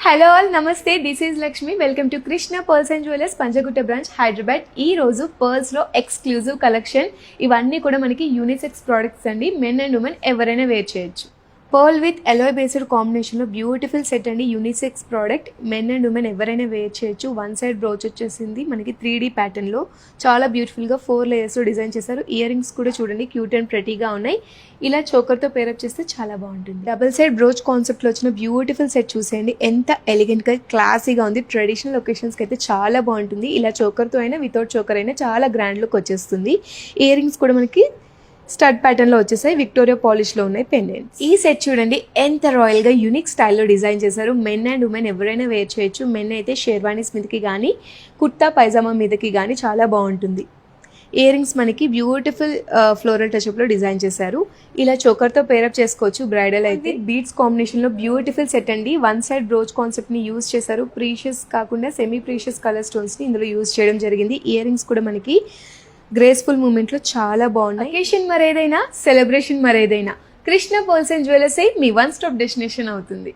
Hello all నమస్తే, this is Lakshmi. Welcome to Krishna pearls and jewellers Panjagutta branch Hyderabad. ఈ రోజు పర్ల్స్లో exclusive collection. ఇవన్నీ కూడా మనకి యూనిసెక్స్ ప్రోడక్ట్స్ అండి. మెన్ అండ్ ఉమెన్ ఎవరైనా వేర్ చేయొచ్చు. పర్ల్ విత్ ఎలోయ్ బేస్డ్ కాంబినేషన్లో బ్యూటిఫుల్ సెట్ అండి. Unisex product, men and women ఎవరైనా వేర్ చేయొచ్చు. వన్ సైడ్ బ్రోచ్ వచ్చేసింది మనకి 3D ప్యాటర్న్లో చాలా బ్యూటిఫుల్గా 4 లేయర్స్లో డిజైన్ చేశారు. ఇయర్ రింగ్స్ కూడా చూడండి క్యూట్ అండ్ ప్రెటీగా ఉన్నాయి. ఇలా చోకర్తో పేరప్ చేస్తే చాలా బాగుంటుంది. డబుల్ సైడ్ బ్రోచ్ కాన్సెప్ట్లో వచ్చిన బ్యూటిఫుల్ సెట్ చూసేయండి, ఎంత ఎలిగెంట్గా క్లాసీగా ఉంది. ట్రెడిషనల్ ఒకేషన్స్కి అయితే చాలా బాగుంటుంది. ఇలా చోకర్తో అయినా వితౌట్ చోకర్ అయినా చాలా గ్రాండ్ లుక్ వచ్చేస్తుంది. ఇయర్ రింగ్స్ కూడా మనకి స్టడ్ ప్యాటర్న్లో వచ్చేసాయి. విక్టోరియా పాలిష్లో ఉన్నాయి పెండెంట్స్. ఈ సెట్ చూడండి ఎంత రాయల్గా యూనిక్ స్టైల్లో డిజైన్ చేశారు. మెన్ అండ్ ఉమెన్ ఎవరైనా వేర్ చేయొచ్చు. మెన్ అయితే షేర్వానీస్ మీదకి కానీ కుర్తా పైజామా మీదకి కానీ చాలా బాగుంటుంది. ఇయర్ రింగ్స్ మనకి బ్యూటిఫుల్ ఫ్లోరల్ టచ్అప్లో డిజైన్ చేశారు. ఇలా చోకర్తో పేరప్ చేసుకోవచ్చు. బ్రైడల్ అయితే బీడ్స్ కాంబినేషన్లో బ్యూటిఫుల్ సెట్ అండి. వన్ సైడ్ బ్రోచ్ కాన్సెప్ట్ని యూజ్ చేశారు. ప్రీషియస్ కాకుండా సెమీ ప్రీషియస్ కలర్ స్టోన్స్ని ఇందులో యూజ్ చేయడం జరిగింది. ఇయర్ రింగ్స్ కూడా మనకి గ్రేస్ఫుల్ మూమెంట్లో చాలా బాగున్నాయి. అకేషన్ మరేదైనా, సెలబ్రేషన్ మరేదైనా, Krishna pearls and jewellers me one stop destination అవుతుంది.